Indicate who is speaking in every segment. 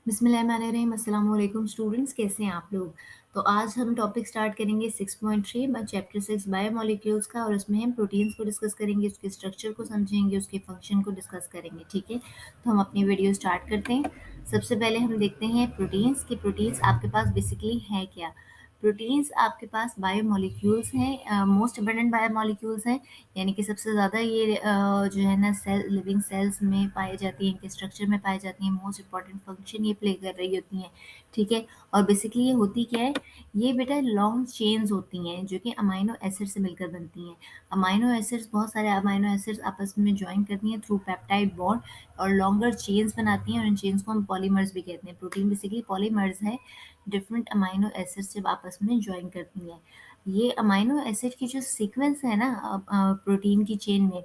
Speaker 1: बिस्मिल्लाहिर्रहमानिर्रहीम अस्सलाम वालेकुम स्टूडेंट्स, कैसे हैं आप लोग। तो आज हम टॉपिक स्टार्ट करेंगे 6.3 चैप्टर 6 बायोमोलिक्यूल्स का, और उसमें हम प्रोटीन्स को डिस्कस करेंगे, उसके स्ट्रक्चर को समझेंगे, उसके फंक्शन को डिस्कस करेंगे। ठीक है, तो हम अपनी वीडियो स्टार्ट करते हैं। सबसे पहले हम देखते हैं प्रोटीन्स कि प्रोटीन्स आपके पास बेसिकली है क्या। प्रोटीन्स आपके पास बायोमोलिक्यूल्स हैं, मोस्ट अबंडेंट बायोमोलिक्यूल्स हैं, यानी कि सबसे ज़्यादा ये जो है ना सेल लिविंग सेल्स में पाई जाती हैं, इनके स्ट्रक्चर में पाई जाती हैं, मोस्ट इंपॉर्टेंट फंक्शन ये प्ले कर रही होती हैं। ठीक है, और बेसिकली ये होती क्या है, ये बेटा लॉन्ग चेन्स होती हैं जो कि अमाइनो एसिड से मिलकर बनती हैं। अमाइनो एसिड्स, बहुत सारे अमाइनो एसिड्स आपस में ज्वाइन करती हैं थ्रू पेप्टाइड बॉन्ड और लॉन्गर चेन्स बनाती हैं, और इन चेन्स को हम पॉलीमर्स भी कहते हैं। प्रोटीन बेसिकली पॉलीमर्स है, डिफरेंट अमाइनो एसिड्स जब आपस में ज्वाइन करती हैं। ये अमाइनो एसिड की जो सीक्वेंस है ना प्रोटीन की चेन में,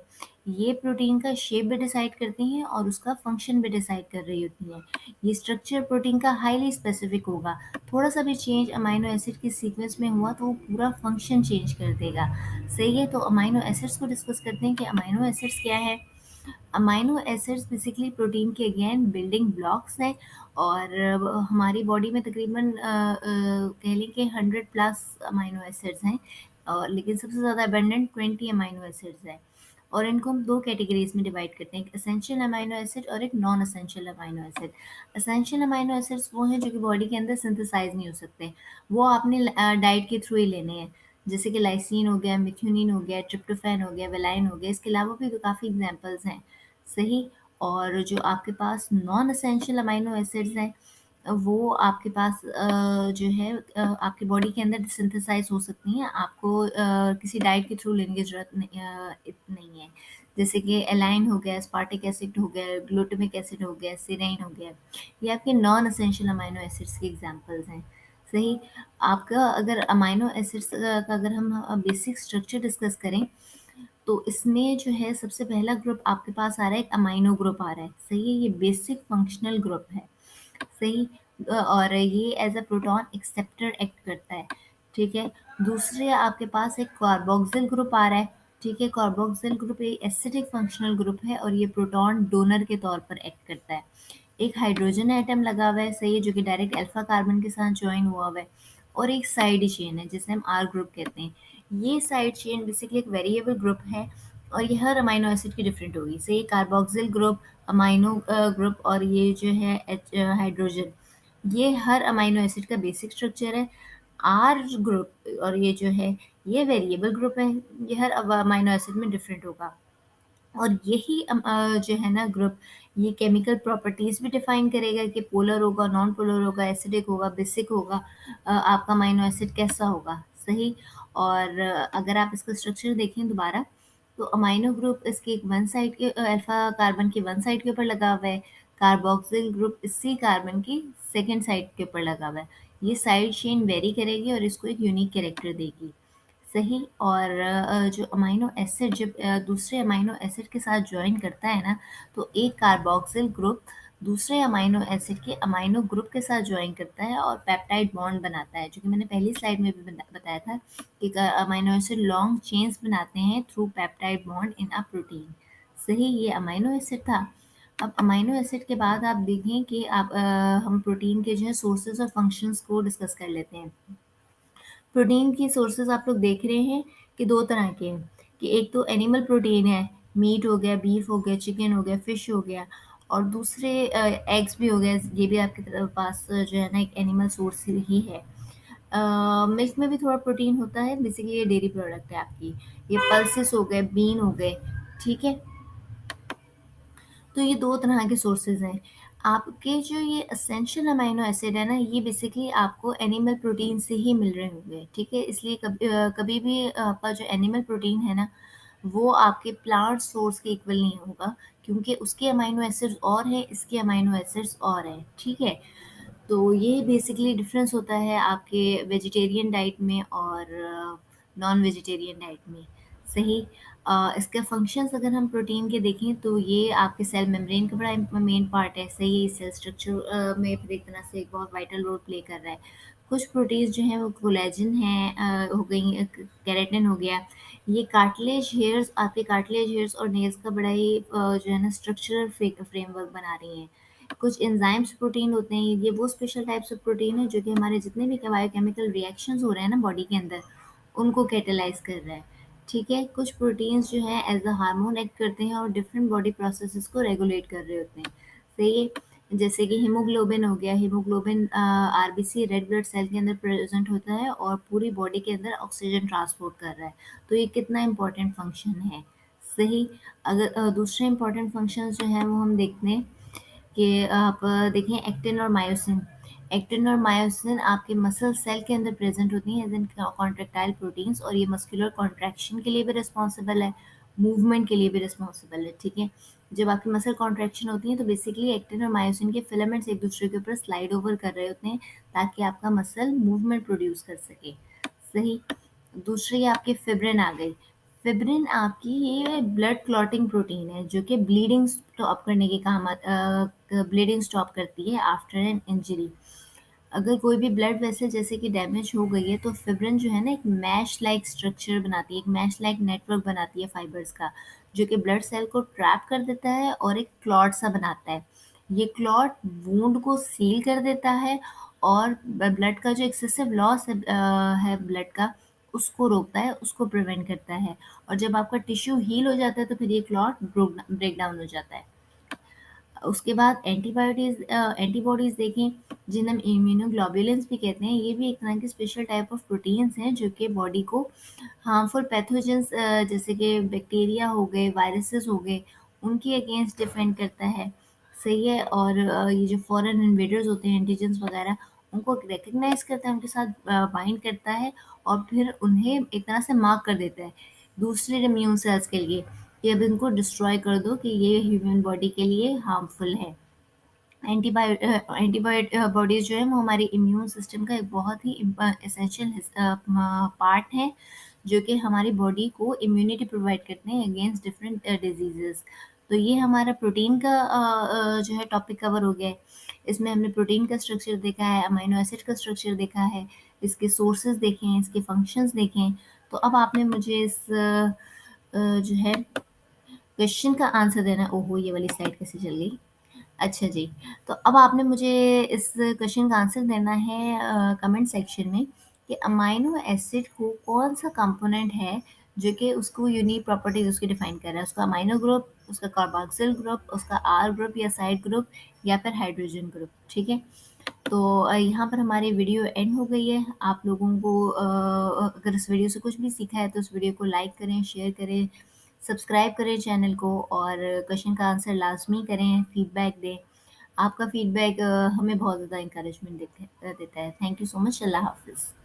Speaker 1: ये प्रोटीन का शेप भी डिसाइड करती हैं और उसका फंक्शन भी डिसाइड कर रही होती हैं। ये स्ट्रक्चर प्रोटीन का हाईली स्पेसिफिक होगा। थोड़ा सा भी चेंज अमाइनो एसिड की सीक्वेंस में हुआ तो वो पूरा फंक्शन चेंज कर देगा। सही है, तो अमाइनो एसिड्स को डिस्कस करते हैं कि अमाइनो एसिड्स क्या है। अमाइनो एसिड्स बेसिकली प्रोटीन के अगेन बिल्डिंग ब्लॉक्स हैं, और हमारी बॉडी में तकरीबन कह लें कि 100+ अमाइनो एसिड्स हैं, लेकिन सबसे ज़्यादा अबेंडेंट 20 अमाइनो एसिड्स हैं। और इनको हम दो कैटेगरीज में डिवाइड करते हैं, एक एसेंशियल अमाइनो एसिड और एक non essential amino acid. Essential amino acids वो हैं जो कि बॉडी के अंदर सिंथेसाइज नहीं हो सकते, वो आपने डाइट के थ्रू ही लेने हैं, जैसे कि लाइसिन हो गया, मिथ्योनिन हो गया, ट्रिप्टोफैन हो गया, वेलाइन हो गया। इसके अलावा भी तो काफ़ी एग्जांपल्स हैं। सही, और जो आपके पास नॉन एसेंशियल अमाइनो एसिड्स हैं, वो आपके पास जो है आपकी बॉडी के अंदर सिंथेसाइज हो सकती हैं, आपको किसी डाइट के थ्रू लेने की ज़रूरत नहीं है। जैसे कि एलाइन हो गया, स्पार्टिक एसिड हो गया, ग्लूटामिक एसिड हो गया, सेराइन हो गया, ये आपके नॉन एसेंशियल अमाइनो एसिड्स के एग्जांपल्स हैं। सही, आपका अगर अमाइनो एसिड्स का अगर हम बेसिक स्ट्रक्चर डिस्कस करें, तो इसमें जो है सबसे पहला ग्रुप आपके पास आ रहा है, एक अमाइनो ग्रुप आ रहा है। सही है, ये बेसिक फंक्शनल ग्रुप है। सही, और ये as a proton acceptor act करता है। ठीक है, दूसरे आपके पास एक कार्बोक्सिल ग्रुप आ रहा है। ठीक है, कार्बोक्सिल ग्रुप एक एसिडिक फंक्शनल ग्रुप है, और ये प्रोटॉन डोनर के तौर पर एक्ट करता है। एक हाइड्रोजन एटम लगा हुआ है, सही है, जो कि डायरेक्ट अल्फा कार्बन के साथ ज्वाइन हुआ हुआ है, और एक साइड चेन है जिसे हम आर ग्रुप कहते हैं। ये साइड चेन बेसिकली एक वेरिएबल ग्रुप है, और ये हर अमाइनो एसिड की डिफरेंट होगी। सही, कार्बोक्सिल ग्रुप, अमाइनो ग्रुप, और ये जो है हाइड्रोजन, ये हर अमाइनो एसिड का बेसिक स्ट्रक्चर है। आर ग्रुप और ये जो है, ये वेरिएबल ग्रुप है, ये हर अमाइनो एसिड में डिफरेंट होगा। और यही जो है ना ग्रुप, ये केमिकल प्रॉपर्टीज भी डिफाइन करेगा कि पोलर होगा, नॉन पोलर होगा, एसिडिक होगा, बेसिक होगा, आपका अमाइनो एसिड कैसा होगा। सही, और अगर आप इसका स्ट्रक्चर देखें दोबारा, तो अमाइनो ग्रुप इसके एक वन साइड के अल्फा कार्बन की वन साइड के ऊपर लगा हुआ है, कार्बोक्सिल ग्रुप इसी कार्बन की सेकेंड साइड के ऊपर लगा हुआ है। ये साइड चेन वेरी करेगी और इसको एक यूनिक कैरेक्टर देगी। सही, और जो अमाइनो एसिड जब दूसरे अमाइनो एसिड के साथ ज्वाइन करता है ना, तो एक कार्बोक्सिल ग्रुप दूसरे अमाइनो एसिड के अमाइनो ग्रुप के साथ ज्वाइन करता है और पेप्टाइड बॉन्ड बनाता है, जो कि मैंने पहली स्लाइड में भी बताया था कि अमाइनो एसिड लॉन्ग चेन्स बनाते हैं through peptide bond in a protein. सही, ये अमाइनो एसिड था। अब अमाइनो एसिड के बाद आप देखें कि आप हम प्रोटीन के जो है सोर्सेज और फंक्शंस को डिस्कस कर लेते हैं। प्रोटीन की सोर्सेज आप लोग देख रहे हैं कि दो तरह के हैं, कि एक तो एनिमल प्रोटीन है, मीट हो गया, बीफ हो गया, चिकन हो गया, फिश हो गया, और दूसरे एग्स भी हो गए, ये भी आपके पास जो है ना एक एनिमल सोर्स ही है। मिल्क में भी थोड़ा प्रोटीन होता है, बेसिकली ये डेयरी प्रोडक्ट है आपकी। ये पल्सेस हो गए, बीन हो गए। ठीक है, तो ये दो तरह के सोर्सेज हैं। आपके जो ये एसेंशियल अमाइनो एसिड है ना, ये बेसिकली आपको एनिमल प्रोटीन से ही मिल रहे होंगे। ठीक है, इसलिए कभी भी आपका जो एनिमल प्रोटीन है ना, वो आपके प्लांट सोर्स के इक्वल नहीं होगा, क्योंकि उसके अमाइनो एसिड्स और हैं, इसके अमाइनो एसिड्स और हैं। ठीक है, तो ये बेसिकली डिफरेंस होता है आपके वेजिटेरियन डाइट में और नॉन वेजिटेरियन डाइट में। सही, इसका फंक्शंस अगर हम प्रोटीन के देखें, तो ये आपके सेल मेम्ब्रेन का बड़ा मेन पार्ट है। सही, सेल स्ट्रक्चर में फिर एक तरह से एक बहुत वाइटल रोल प्ले कर रहा है। कुछ प्रोटीन्स जो हैं वो कोलेजन हैं, हो गई, केराटिन हो गया। ये कार्टिलेज हेयर्स, आपके कार्टिलेज हेयर्स और नेल्स का बड़ा ही जो है ना स्ट्रक्चरल फ्रेमवर्क बना रही हैं। कुछ एंजाइम्स प्रोटीन होते हैं, ये वो स्पेशल टाइप्स ऑफ प्रोटीन है जो कि हमारे जितने भी बायोकेमिकल रिएक्शंस हो रहे हैं ना बॉडी के अंदर, उनको कैटेलाइज कर रहा है। ठीक है, कुछ प्रोटीन्स जो हैं एज अ हार्मोन एक्ट करते हैं और डिफरेंट बॉडी प्रोसेसेस को रेगुलेट कर रहे होते हैं। सही है, जैसे कि हीमोग्लोबिन हो गया, haemoglobin RBC red blood cell के अंदर प्रेजेंट होता है और पूरी बॉडी के अंदर ऑक्सीजन ट्रांसपोर्ट कर रहा है। तो ये कितना इंपॉर्टेंट फंक्शन है। सही। अगर दूसरे इंपॉर्टेंट फंक्शंस जो हैं वो हम देखते हैं कि आप देखें एक्टिन और मायोसिन। एक्टिन और मायोसिन आपके मसल सेल के अंदर प्रेजेंट होती हैं एज इन कॉन्ट्रेक्टाइल प्रोटीन्स, और ये मस्कुलर कॉन्ट्रैक्शन के लिए भी रिस्पॉन्सिबल है, मूवमेंट के लिए भी रिस्पॉन्सिबल है। ठीक है, जब आपकी मसल कॉन्ट्रैक्शन होती है तो बेसिकली एक्टिन और मायोसिन के फिलामेंट्स एक दूसरे के ऊपर स्लाइड ओवर कर रहे होते हैं ताकि आपका मसल मूवमेंट प्रोड्यूस कर सके। सही। दूसरी आपकी फिब्रिन आ गई। फिब्रिन आपकी ये ब्लड क्लॉटिंग प्रोटीन है जो कि ब्लीडिंग स्टॉप करने के काम ब्लीडिंग स्टॉप करती है आफ्टर एन इंजरी। अगर कोई भी ब्लड वेसल जैसे कि डैमेज हो गई है तो फिब्रिन जो है ना एक मैश लाइक स्ट्रक्चर बनाती है, एक मैश लाइक नेटवर्क बनाती है फाइबर्स का, जो कि ब्लड सेल को ट्रैप कर देता है और एक क्लॉट सा बनाता है। ये क्लॉट वूंड को सील कर देता है और ब्लड का जो एक्सेसिव लॉस है ब्लड का, उसको रोकता है, उसको प्रिवेंट करता है। और जब आपका टिश्यू हील हो जाता है तो फिर ये क्लॉट ब्रेक डाउन हो जाता है। उसके बाद एंटीबॉडीज़ देखें, जिन्हें हम इम्यूनोग्लोबुलिन्स भी कहते हैं। ये भी एक तरह के स्पेशल टाइप ऑफ प्रोटीन्स हैं जो कि बॉडी को हार्मफुल पैथोजेंस जैसे कि बैक्टीरिया हो गए, वायरसेस हो गए, उनके अगेंस्ट डिफेंड करता है। सही है। और ये जो फॉरेन इन्वेडर्स होते हैं, एंटीजेंस वगैरह, उनको रिकग्नाइज करता है, उनके साथ बाइंड करता है और फिर उन्हें एक तरह से मार्क कर देता है दूसरे इम्यून सेल्स के लिए कि अब इनको डिस्ट्रॉय कर दो कि ये ह्यूमन बॉडी के लिए हार्मफुल है। एंटीबॉडीज जो है वो हमारे इम्यून सिस्टम का एक बहुत ही एसेंशियल पार्ट है जो कि हमारी बॉडी को इम्यूनिटी प्रोवाइड करते हैं अगेंस्ट डिफरेंट डिजीजेस। तो ये हमारा प्रोटीन का जो है टॉपिक कवर हो गया है। इसमें हमने प्रोटीन का स्ट्रक्चर देखा है, अमीनो एसिड का स्ट्रक्चर देखा है, इसके सोर्सेज देखे हैं, इसके फंक्शंस देखे हैं। तो अब आपने मुझे इस जो है क्वेश्चन का आंसर देना है। ओहो, ये वाली स्लाइड कैसे चल गई। अच्छा जी, तो अब आपने मुझे इस क्वेश्चन का आंसर देना है कमेंट सेक्शन में कि अमाइनो एसिड को कौन सा कंपोनेंट है जो कि उसको यूनिक प्रॉपर्टीज उसकी डिफाइन कर रहा है, उसका अमाइनो ग्रुप, उसका कार्बोक्सिल ग्रुप, उसका आर ग्रुप या साइड ग्रुप, या फिर हाइड्रोजन ग्रुप। ठीक है, तो यहाँ पर हमारी वीडियो एंड हो गई है। आप लोगों को अगर इस वीडियो से कुछ भी सीखा है तो इस वीडियो को लाइक करें, शेयर करें, सब्सक्राइब करें चैनल को, और क्वेश्चन का आंसर लाजमी करें, फीडबैक दें। आपका फीडबैक हमें बहुत ज़्यादा इंकरेजमेंट देता है। Thank you so much. Allah हाफिज़।